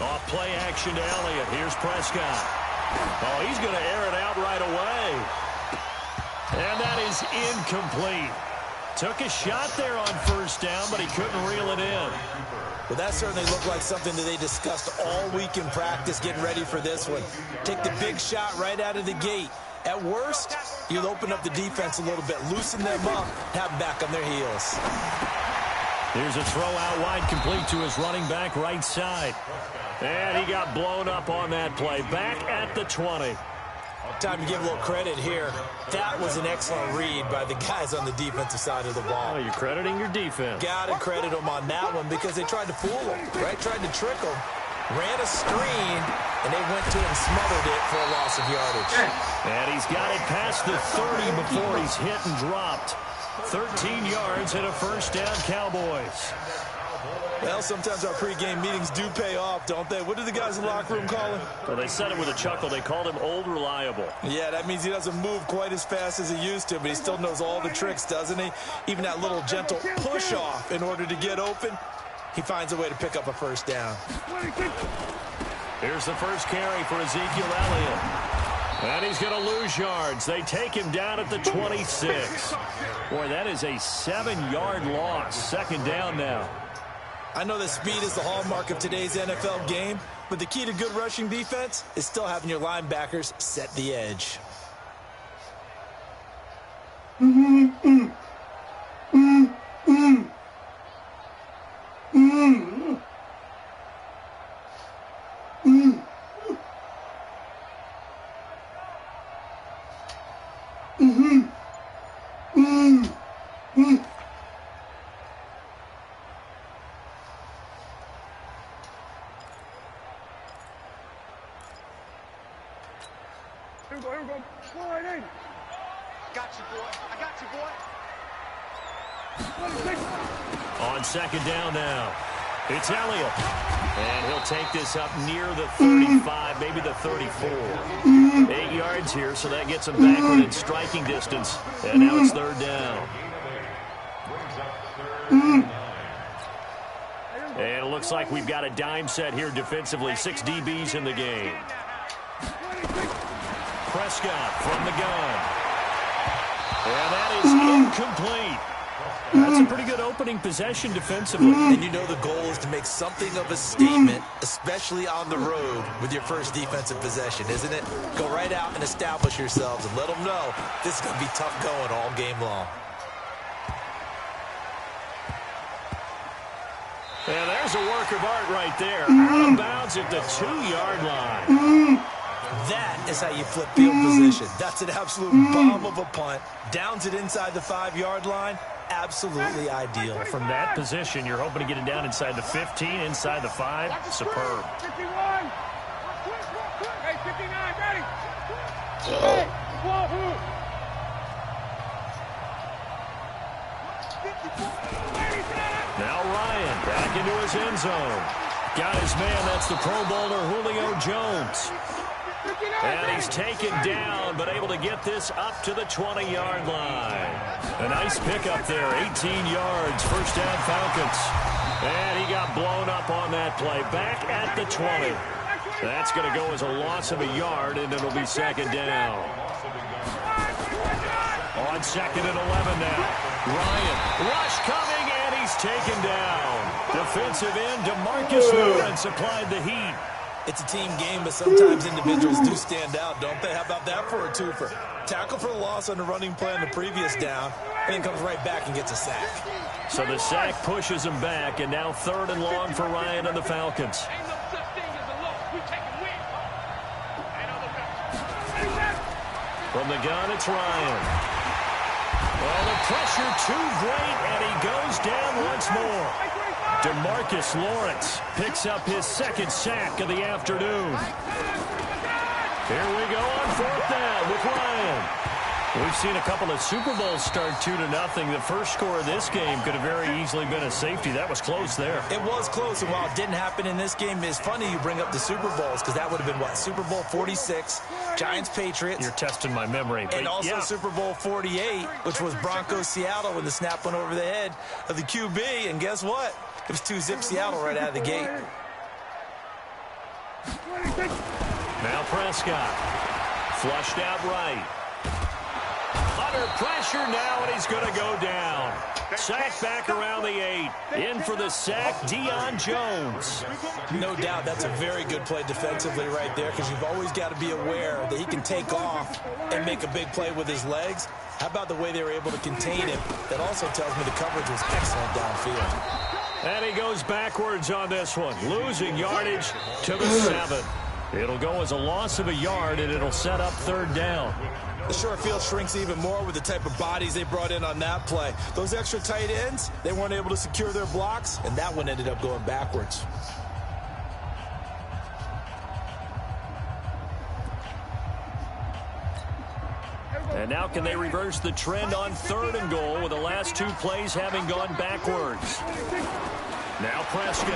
Off play action to Elliott. Here's Prescott. Oh, he's going to air it out right away. And that is incomplete. Took a shot there on first down, but he couldn't reel it in. Well, that certainly looked like something that they discussed all week in practice getting ready for this one. Take the big shot right out of the gate. At worst, you'll open up the defense a little bit, loosen them up, have them back on their heels. Here's a throw out wide, complete to his running back right side. And he got blown up on that play. Back at the 20. Time to give a little credit here. That was an excellent read by the guys on the defensive side of the ball. Oh, you're crediting your defense. Got to credit them on that one because they tried to fool him, right? Tried to trick him. Ran a screen, and they went to it and smothered it for a loss of yardage. And he's got it past the 30 before he's hit and dropped. 13 yards and a first down, Cowboys. Well, sometimes our pregame meetings do pay off, don't they? What do the guys in the locker room call him? Well, they said it with a chuckle. They called him Old Reliable. Yeah, that means he doesn't move quite as fast as he used to, but he still knows all the tricks, doesn't he? Even that little gentle push-off in order to get open, he finds a way to pick up a first down. Here's the first carry for Ezekiel Elliott. And he's going to lose yards. They take him down at the 26. Boy, that is a 7-yard loss. Second down now. I know that speed is the hallmark of today's NFL game, but the key to good rushing defense is still having your linebackers set the edge. On second down now, it's Elliott. And he'll take this up near the 35, maybe the 34. 8 yards here, so that gets him back within striking distance. And now it's third down. And it looks like we've got a dime set here defensively. 6 DBs in the game. Prescott from the gun. And that is incomplete. That's a pretty good opening possession defensively. And you know the goal is to make something of a statement, especially on the road with your first defensive possession, isn't it? Go right out and establish yourselves and let them know this is going to be tough going all game long. And there's a work of art right there. Out of bounds at the 2-yard line. That is how you flip field position. That's an absolute bomb of a punt. Downs it inside the 5-yard line. Absolutely ideal. From that position, you're hoping to get it down inside the 15, inside the 5. Superb. 51. Hey, 59, ready. Hey, now Ryan back into his end zone. Got his man. That's the Pro Bowler Julio Jones. And he's taken down, but able to get this up to the 20-yard line. A nice pickup there, 18 yards, first down Falcons. And he got blown up on that play, back at the 20. That's going to go as a loss of a yard, and it'll be second down. On second and 11 now. Ryan, rush coming, and he's taken down. Defensive end, DeMarcus Lawrence applied the heat. It's a team game, but sometimes individuals do stand out, don't they? How about that for a twofer? Tackle for a loss on the running play on the previous down, and then comes right back and gets a sack. So the sack pushes him back, and now third and long for Ryan and the Falcons. From the gun, it's Ryan. Well, the pressure too great, and he goes down once more. DeMarcus Lawrence picks up his second sack of the afternoon. Here we go on fourth down with Ryan. We've seen a couple of Super Bowls start 2-0. The first score of this game could have very easily been a safety. That was close there. It was close, and while it didn't happen in this game, it's funny you bring up the Super Bowls, because that would have been, what, Super Bowl 46, Giants-Patriots. You're testing my memory. And also Super Bowl 48, which was Broncos-Seattle when the snap went over the head of the QB, and guess what? It was 2-zip Seattle right out of the gate. Now Prescott. Flushed out right. Under pressure now, and he's going to go down. Sacked back around the 8. In for the sack, Deion Jones. No doubt that's a very good play defensively right there, because you've always got to be aware that he can take off and make a big play with his legs. How about the way they were able to contain him? That also tells me the coverage was excellent downfield. And he goes backwards on this one, losing yardage to the 7. It'll go as a loss of a yard, and it'll set up 3rd down. The short field shrinks even more with the type of bodies they brought in on that play. Those extra tight ends, they weren't able to secure their blocks, and that one ended up going backwards. And now can they reverse the trend on 3rd and goal with the last 2 plays having gone backwards? Now Prescott.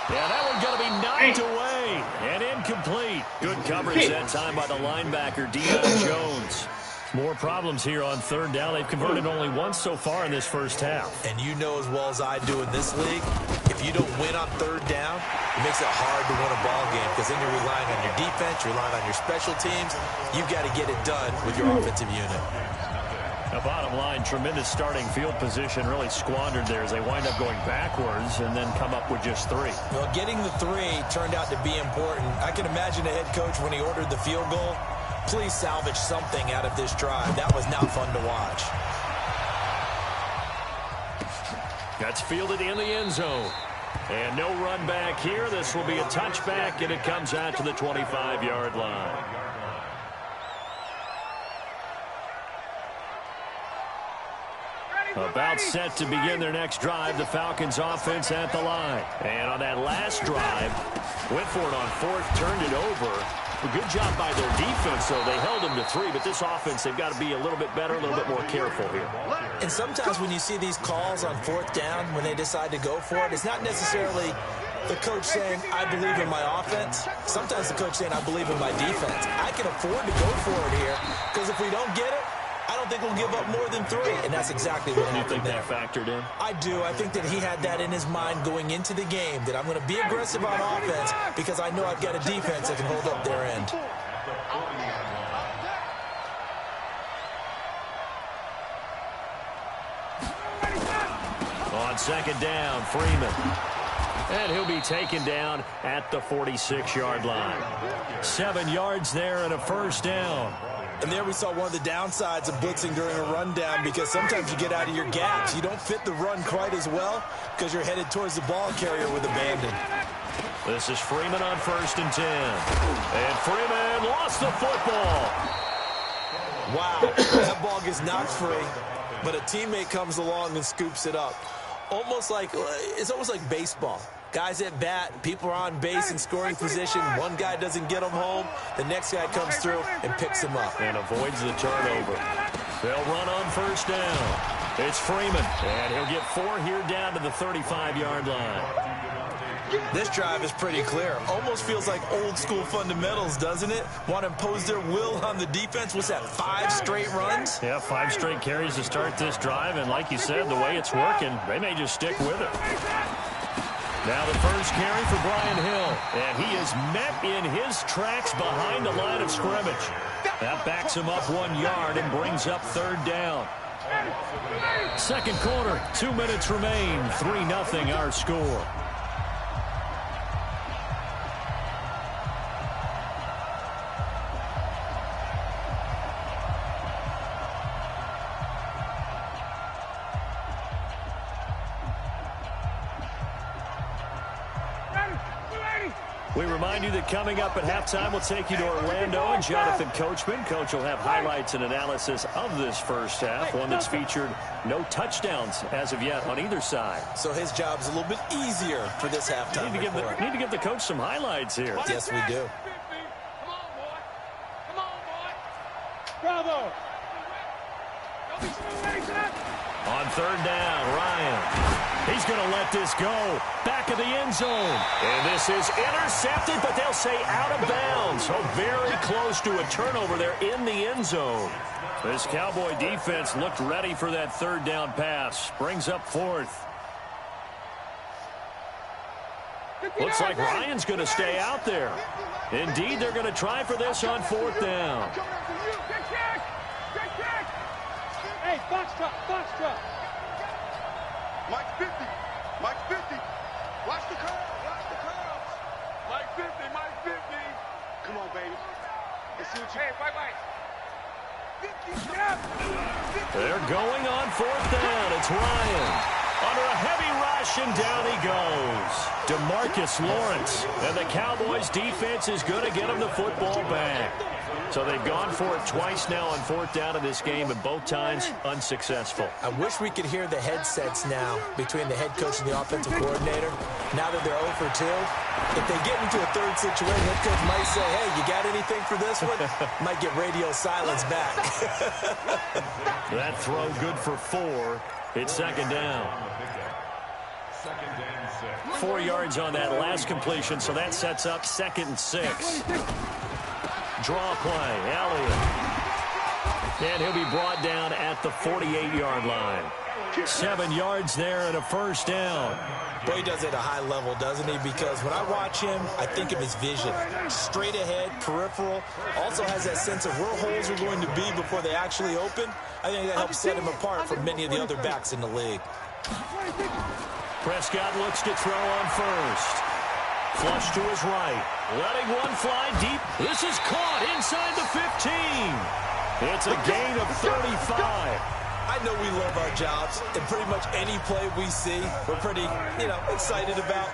Yeah, that one's going to be knocked away and incomplete. Good coverage that time by the linebacker, Deion Jones. More problems here on 3rd down. They've converted only once so far in this first half. And you know as well as I do in this league, if you don't win on 3rd down, it makes it hard to win a ball game, because then you're relying on your defense, you're relying on your special teams. You've got to get it done with your offensive unit. The bottom line, tremendous starting field position, really squandered there as they wind up going backwards and then come up with just 3. Well, getting the 3 turned out to be important. I can imagine the head coach when he ordered the field goal. Please salvage something out of this drive. That was not fun to watch. That's fielded in the end zone. And no run back here. This will be a touchback, and it comes out to the 25-yard line. About set to begin their next drive, the Falcons offense at the line. And on that last drive, went for it on 4th, turned it over. A good job by their defense, though. They held them to 3, but this offense, they've got to be a little bit better, a little bit more careful here. And sometimes when you see these calls on 4th down, when they decide to go for it, it's not necessarily the coach saying, I believe in my offense. Sometimes the coach saying, I believe in my defense. I can afford to go for it here, because if we don't get it, I don't think we'll give up more than 3, and that's exactly what happened there. You think that factored in? I do. I think that he had that in his mind going into the game, that I'm going to be aggressive on offense because I know I've got a defense that can hold up their end. On 2nd down, Freeman. And he'll be taken down at the 46-yard line. 7 yards there and a 1st down. And there we saw one of the downsides of blitzing during a rundown, because sometimes you get out of your gaps. You don't fit the run quite as well because you're headed towards the ball carrier with abandon. This is Freeman on 1st and 10. And Freeman lost the football. Wow, that ball gets knocked free, but a teammate comes along and scoops it up. It's almost like baseball. Guys at bat, people are on base in scoring position. One guy doesn't get them home. The next guy comes through and picks him up. And avoids the turnover. They'll run on 1st down. It's Freeman. And he'll get 4 here down to the 35-yard line. This drive is pretty clear. Almost feels like old school fundamentals, doesn't it? Want to impose their will on the defense. What's that, 5 straight runs? Yeah, 5 straight carries to start this drive. And like you said, the way it's working, they may just stick with it. Now the first carry for Brian Hill, and he is met in his tracks behind the line of scrimmage. That backs him up 1 yard and brings up 3rd down. 2nd quarter, 2 minutes remain, 3-0 our score. We remind you that coming up at halftime, we'll take you to Orlando and Jonathan Coachman. Coach will have highlights and analysis of this first half, one that's featured no touchdowns as of yet on either side. So his job's a little bit easier for this halftime. Need to give the coach some highlights here. Yes, we do. Come on, boy. Bravo. On 3rd down, Ryan. He's going to let this go. Back of the end zone. And this is intercepted, but they'll say out of bounds. So very close to a turnover there in the end zone. This Cowboy defense looked ready for that 3rd down pass. Brings up 4th. Looks like Ryan's going to stay out there. Indeed, they're going to try for this on 4th down. Hey, box truck. Mike 50. Mike 50. Watch the curves. Mike 50. Come on, baby. Let's see what you... Hey, Mike. 50, get up. 50. They're going on 4th down. It's Ryan. Under a heavy rush, and down he goes. DeMarcus Lawrence. And the Cowboys' defense is going to get him the football back. So they've gone for it twice now on 4th down in this game, and both times unsuccessful. I wish we could hear the headsets now between the head coach and the offensive coordinator. Now that they're 0 for 2, if they get into a third situation, the head coach might say, hey, you got anything for this one? Might get radio silence back. That throw good for 4. It's 2nd down. 4 yards on that last completion, so that sets up 2nd and 6. Draw play, Elliott. And he'll be brought down at the 48-yard line. 7 yards there and a 1st down. Boy, he does it at a high level, doesn't he? Because when I watch him, I think of his vision. Straight ahead, peripheral. Also has that sense of where holes are going to be before they actually open. I think that helps set him apart from many of the other backs in the league. Prescott looks to throw on 1st. Flush to his right. Letting one fly deep. This is caught inside the 15. It's a gain of 35. I know we love our jobs, and pretty much any play we see, we're pretty, excited about.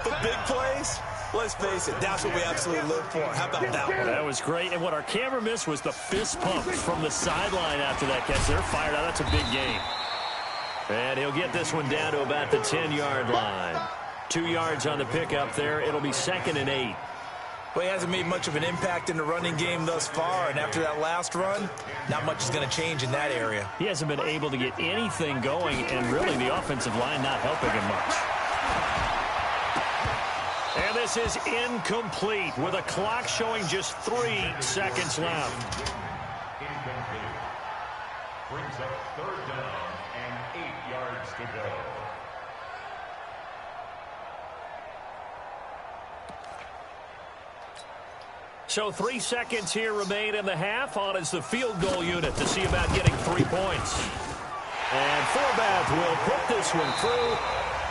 But big plays, let's face it, that's what we absolutely live for. How about that one? That was great, and what our camera missed was the fist pump from the sideline after that catch. They're fired out. That's a big gain. And he'll get this one down to about the 10-yard line. 2 yards on the pickup there. It'll be 2nd and 8. Well, he hasn't made much of an impact in the running game thus far, and after that last run, not much is going to change in that area. He hasn't been able to get anything going, and really the offensive line not helping him much. And this is incomplete with a clock showing just 3 seconds left. Incomplete. Brings up 3rd down and 8 yards to go. So 3 seconds here remain in the half. On is the field goal unit to see about getting 3 points. And Forbath will put this one through.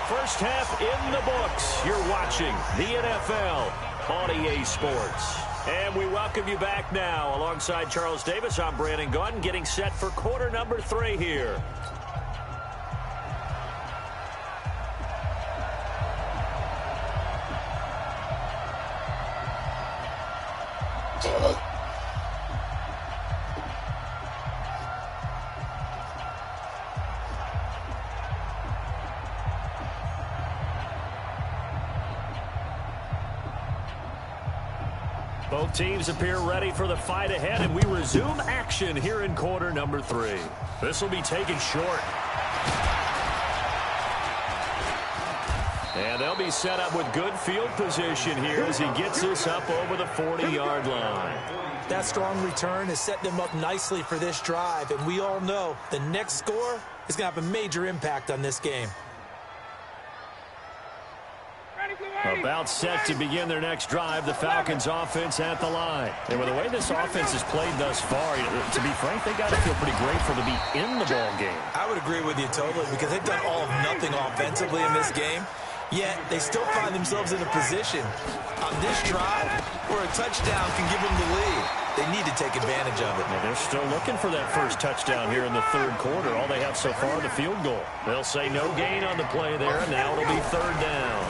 First half in the books. You're watching the NFL on EA Sports. And we welcome you back now. Alongside Charles Davis, I'm Brandon Gaudin, getting set for quarter number 3 here. Both teams appear ready for the fight ahead, and we resume action here in quarter number 3. This will be taken short. And they'll be set up with good field position here as he gets this up over the 40-yard line. That strong return has set them up nicely for this drive, and we all know the next score is going to have a major impact on this game. About set to begin their next drive, the Falcons offense at the line. And with the way this offense has played thus far, to be frank, they got to feel pretty grateful to be in the ball game. I would agree with you totally, because they've done all of nothing offensively in this game. Yet, they still find themselves in a position on this drive where a touchdown can give them the lead. They need to take advantage of it. Well, they're still looking for that first touchdown here in the 3rd quarter. All they have so far, the field goal. They'll say no gain on the play there, and now it'll be 3rd down.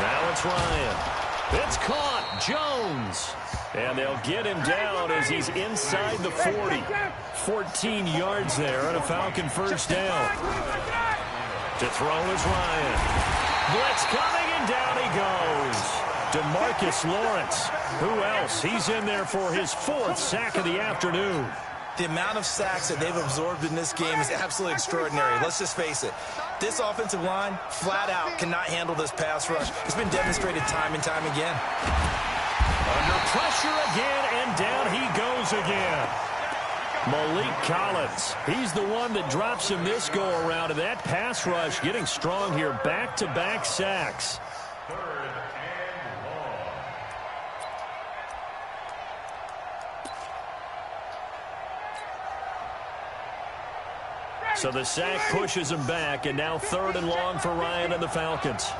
Now it's Ryan. It's caught. Jones. And they'll get him down as he's inside the 40. 14 yards there on a Falcon first down. To throw is Ryan. Blitz coming, and down he goes. DeMarcus Lawrence. Who else? He's in there for his 4th sack of the afternoon. The amount of sacks that they've absorbed in this game is absolutely extraordinary. Let's just face it. This offensive line, flat out, cannot handle this pass rush. It's been demonstrated time and time again. Under pressure again, and down he goes again. Malik Collins, he's the one that drops him this go-around, and that pass rush getting strong here. Back-to-back sacks. 3rd and long. So the sack pushes him back, and now 3rd and long for Ryan and the Falcons.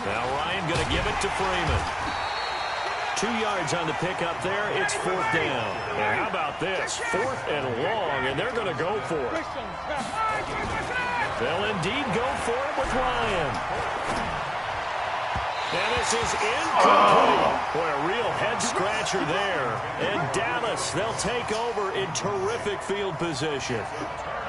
Now Ryan going to give it to Freeman. 2 yards on the pickup there. It's 4th down. And how about this? 4th and long, and they're going to go for it. They'll indeed go for it with Ryan. And this is incomplete. Boy, a real head-scratcher there. And Dallas, they'll take over in terrific field position.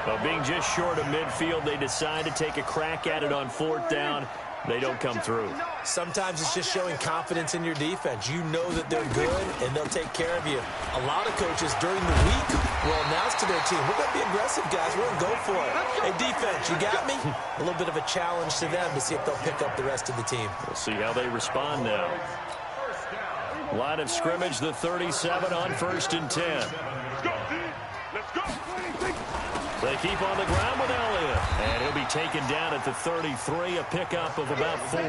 Well, being just short of midfield, they decide to take a crack at it on 4th down. They don't come through. Sometimes it's just showing confidence in your defense. You know that they're good, and they'll take care of you. A lot of coaches during the week will announce to their team, we're going to be aggressive, guys. We're going to go for it. Hey, defense, you got me? A little bit of a challenge to them to see if they'll pick up the rest of the team. We'll see how they respond now. Line of scrimmage, the 37 on 1st and 10. Let's go. They keep on the ground with Elliott. And he'll be taken down at the 33, a pickup of about 4.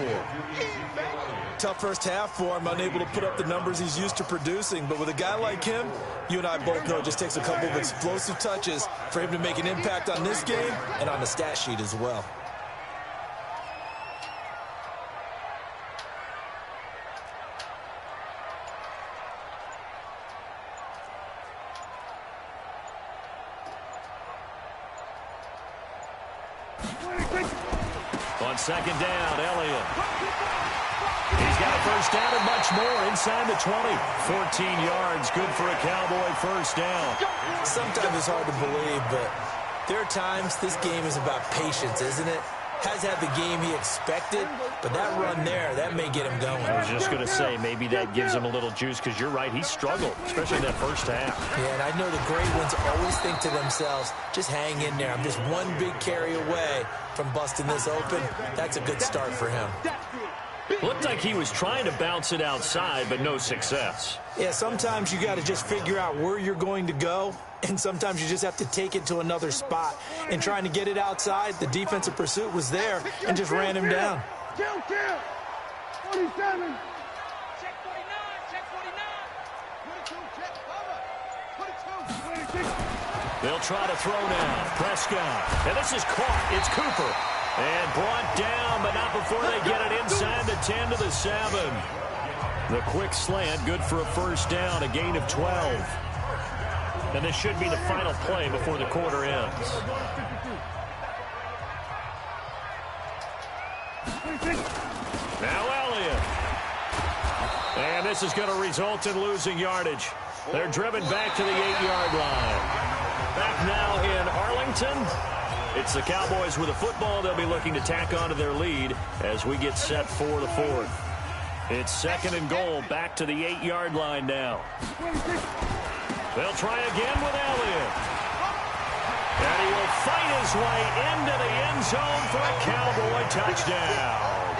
Tough first half for him, unable to put up the numbers he's used to producing. But with a guy like him, you and I both know it just takes a couple of explosive touches for him to make an impact on this game and on the stat sheet as well. On 2nd down, Elliott. He's got a first down and much more inside the 20. 14 yards, good for a Cowboy first down. Sometimes it's hard to believe, but there are times this game is about patience, isn't it? Has had the game he expected, but that run there, that may get him going. I was just going to say, maybe that gives him a little juice, because you're right, he struggled, especially in that first half. Yeah, and I know the great ones always think to themselves, just hang in there. I'm just one big carry away from busting this open. That's a good start for him. Looked like he was trying to bounce it outside, but no success. Yeah, sometimes you got to just figure out where you're going to go, and sometimes you just have to take it to another spot. And trying to get it outside, the defensive pursuit was there and just ran him down. 47. Check 49, check 22. They'll try to throw now. Prescott. And this is caught. It's Cooper. And brought down, but not before they get it inside the 10 to the 7. The quick slant, good for a first down, a gain of 12. And this should be the final play before the quarter ends. Now Elliott. And this is going to result in losing yardage. They're driven back to the 8-yard line. Back now in Arlington. It's the Cowboys with a football. They'll be looking to tack onto their lead as we get set for the 4th. It's 2nd and goal, back to the 8-yard line now. They'll try again with Elliott. And he will fight his way into the end zone for a Cowboy touchdown.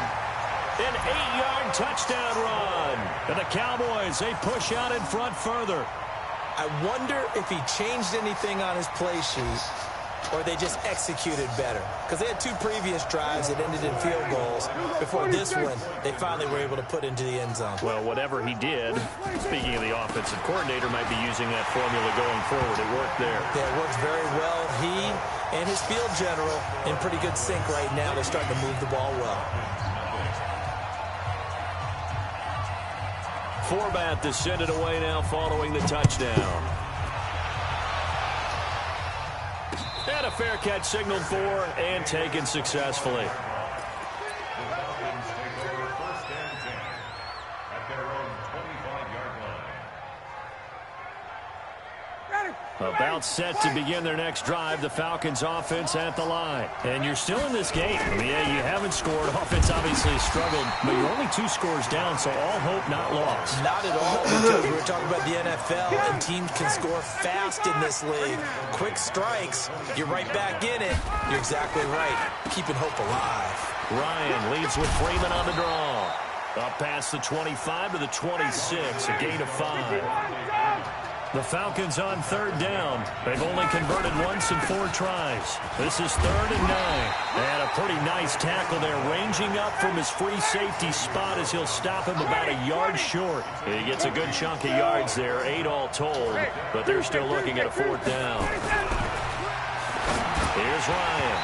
An 8-yard touchdown run. And the Cowboys, they push out in front further. I wonder if he changed anything on his play sheet, or they just executed better. Because they had 2 previous drives that ended in field goals. Before this one, they finally were able to put into the end zone. Well, whatever he did, speaking of the offensive coordinator, might be using that formula going forward. It worked there. Yeah, it works very well. He and his field general in pretty good sync right now. They're starting to move the ball well. Forbat to send it away now following the touchdown. And a fair catch signaled for and taken successfully. The Falcons take over 1st and 10 at their own 25-yard line. About set to begin their next drive, the Falcons offense at the line. And you're still in this game. I mean, yeah, you haven't scored. Offense obviously has struggled, but you're only 2 scores down, so all hope not lost. Not at all, because we were talking about the NFL, and teams can score fast in this league. Quick strikes, you're right back in it. You're exactly right. Keeping hope alive. Ryan leads with Freeman on the draw. Up past the 25 to the 26, a gain of 5. The Falcons on third down. They've only converted once in 4 tries. This is 3rd and 9. And a pretty nice tackle there, ranging up from his free safety spot as he'll stop him about a yard short. He gets a good chunk of yards there, 8 all told, but they're still looking at a 4th down. Here's Ryan.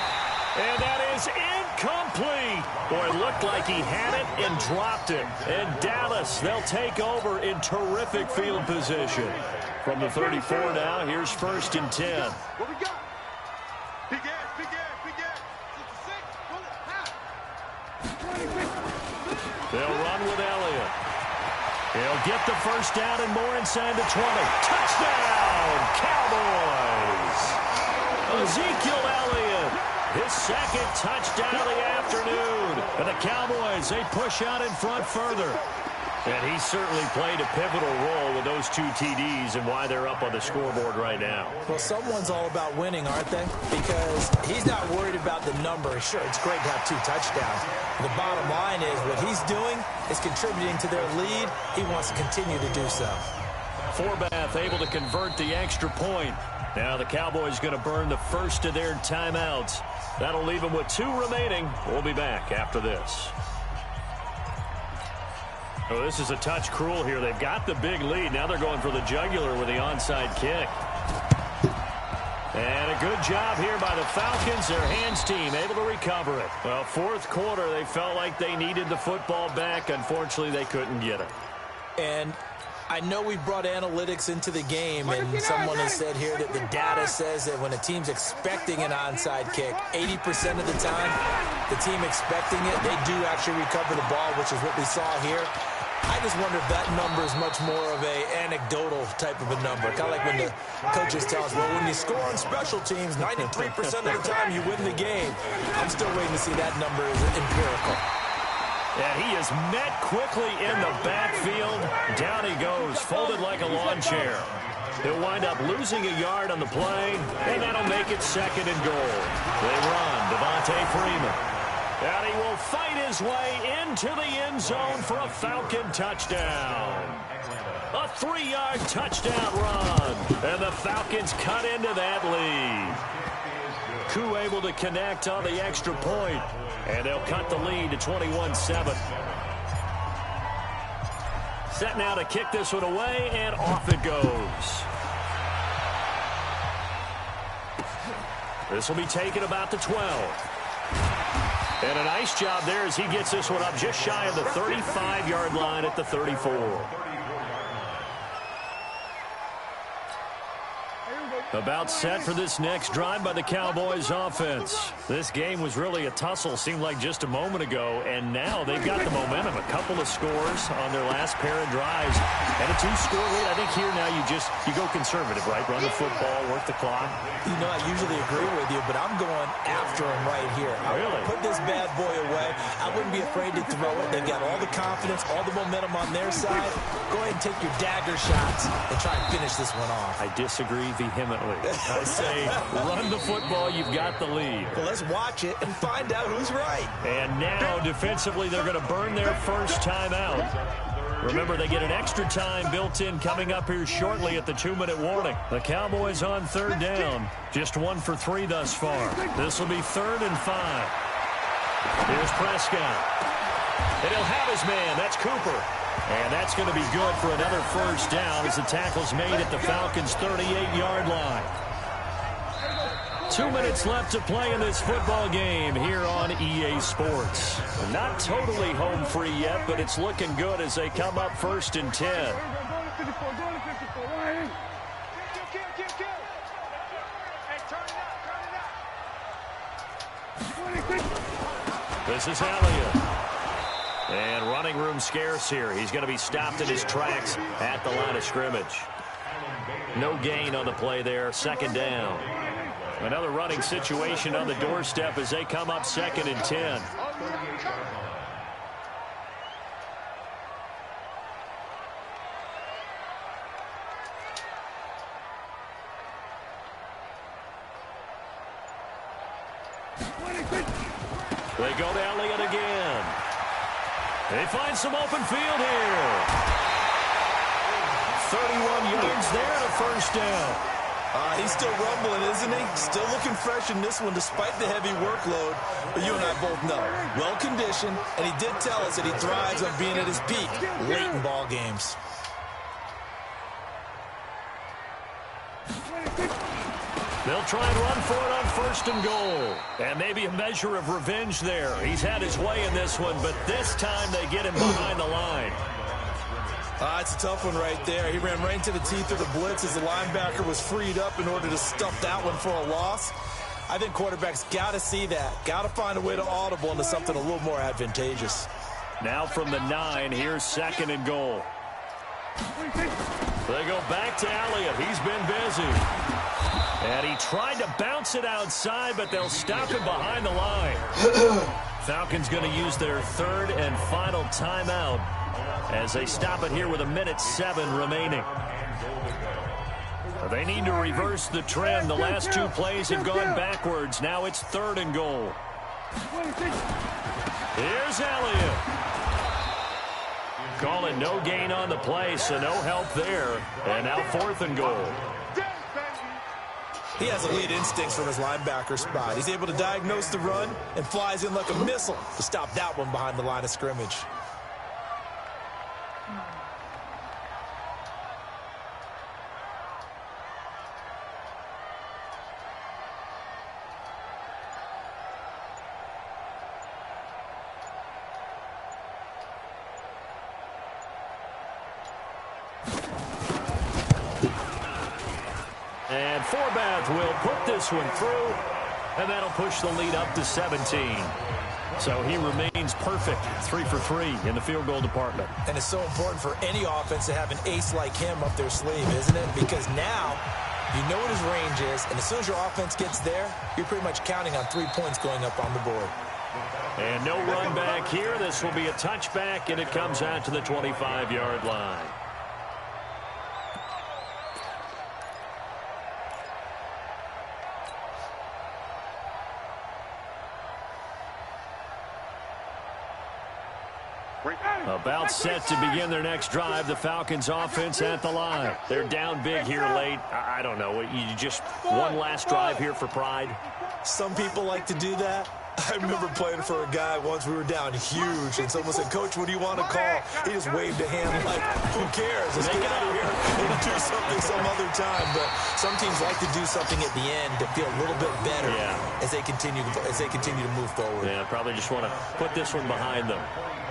And that is incomplete. Boy, it looked like he had it and dropped it. And Dallas, they'll take over in terrific field position. From the 34 now, here's 1st and 10. What we got? Big ass, big ass, big ass. 6, They'll run with Elliott. He'll get the 1st down and more inside the 20. Touchdown, Cowboys! Ezekiel Elliott, his 2nd touchdown of the afternoon. And the Cowboys, they push out in front further. And he certainly played a pivotal role with those 2 TDs and why they're up on the scoreboard right now. Well, someone's all about winning, aren't they? Because he's not worried about the number. Sure, it's great to have 2 touchdowns. The bottom line is what he's doing is contributing to their lead. He wants to continue to do so. Forbath able to convert the extra point. Now the Cowboys going to burn the first of their timeouts. That'll leave them with 2 remaining. We'll be back after this. Oh, this is a touch cruel here. They've got the big lead. Now they're going for the jugular with the onside kick. And a good job here by the Falcons. Their hands team able to recover it. Well, 4th quarter, they felt like they needed the football back. Unfortunately, they couldn't get it. And I know we brought analytics into the game, and someone has said here that the data says that when a team's expecting an onside kick, 80% of the time, the team expecting it, they do actually recover the ball, which is what we saw here. I just wonder if that number is much more of a anecdotal type of a number. Kind of like when the coaches tell us, well, when you score on special teams, 93% of the time you win the game. I'm still waiting to see that number is empirical. Yeah, he is met quickly in the backfield. Down he goes, folded like a lawn chair. He'll wind up losing a yard on the play, and that'll make it 2nd and goal. They run, Devontae Freeman. And he will fight his way into the end zone for a Falcon touchdown. A 3-yard touchdown run. And the Falcons cut into that lead. Koo able to connect on the extra point. And they'll cut the lead to 21-7. Set now to kick this one away, and off it goes. This will be taken about the 12. And a nice job there as he gets this one up just shy of the 35-yard line at the 34. About set for this next drive by the Cowboys offense. This game was really a tussle, seemed like just a moment ago, and now they've got the momentum. A couple of scores on their last pair of drives. And a 2-score lead. I think here now you go conservative, right? Run the football, work the clock. You know, I usually agree with you, but I'm going after him right here. I want to put this bad boy away. I wouldn't be afraid to throw it. They've got all the confidence, all the momentum on their side. Go ahead and take your dagger shots and try and finish this one off. I disagree vehemently. I say run the football, you've got the lead. Well, let's watch it and find out who's right. And now defensively they're going to burn their first timeout. Remember, they get an extra time built in coming up here shortly at the 2-minute warning. The Cowboys on 3rd down. Just 1 for 3 thus far. This will be 3rd and 5. Here's Prescott. And he'll have his man. That's Cooper. And that's going to be good for another first down as the tackle's made at the Falcons' 38-yard line. 2 minutes left to play in this football game here on EA Sports. Not totally home free yet, but it's looking good as they come up 1st and 10. This is Elliott. And running room scarce here. He's going to be stopped in his tracks at the line of scrimmage. No gain on the play there. 2nd down. Another running situation on the doorstep as they come up 2nd and 10. They go to Elliott again. They find some open field here. 31 yards there, and a first down. He's still rumbling, isn't he? Still looking fresh in this one despite the heavy workload. But you and I both know, well-conditioned, and he did tell us that he thrives on being at his peak late in ball games. They'll try and run for it on first and goal. And maybe a measure of revenge there. He's had his way in this one, but this time they get him behind the line. It's a tough one right there. He ran right into the teeth of the blitz as the linebacker was freed up in order to stuff that one for a loss. I think quarterbacks got to see that. Got to find a way to audible into something a little more advantageous. Now from the 9, here's second and goal. They go back to Elliott. He's been busy. And he tried to bounce it outside, but they'll stop him behind the line. Falcons going to use their third and final timeout as they stop it here with 1:07 remaining. They need to reverse the trend. The last 2 plays have gone backwards. Now it's third and goal. Here's Elliott. Calling no gain on the play, so no help there. And now fourth and goal. He has elite instincts from his linebacker spot. He's able to diagnose the run and flies in like a missile to stop that one behind the line of scrimmage. And Forbath will put this one through, and that'll push the lead up to 17. So he remains perfect, 3 for 3 in the field goal department. And it's so important for any offense to have an ace like him up their sleeve, isn't it? Because now you know what his range is, and as soon as your offense gets there, you're pretty much counting on 3 points going up on the board. And no run back here. This will be a touchback, and it comes out to the 25-yard line. About set to begin their next drive. The Falcons offense at the line. They're down big here late. I don't know. You just one last drive here for pride? Some people like to do that. I remember playing for a guy once. We were down huge, and someone said, "Coach, what do you want to call?" He just waved a hand like, "Who cares? Let's get out of here and do something some other time." But some teams like to do something at the end to feel a little bit better as they continue to move forward. Yeah, probably just want to put this one behind them.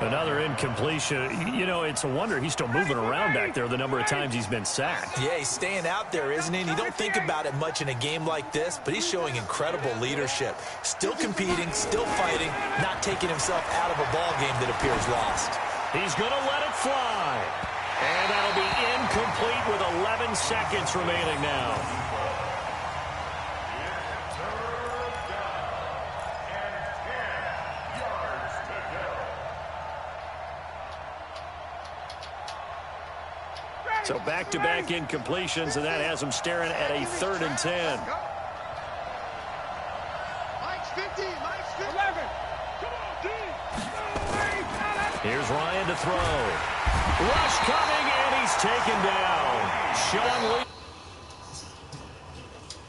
Another incompletion. You know, it's a wonder he's still moving around back there the number of times he's been sacked. Yeah, he's staying out there, isn't he? And you don't think about it much in a game like this, but he's showing incredible leadership. Still competing, still fighting, not taking himself out of a ball game that appears lost. He's going to let it fly. And that'll be incomplete with 11 seconds remaining now. So back-to-back incompletions, and that has him staring at a 3rd and 10. Mike's 50, Mike's 50. 11. Come on, D. Here's Ryan to throw. Rush coming, and he's taken down. Sean Lee.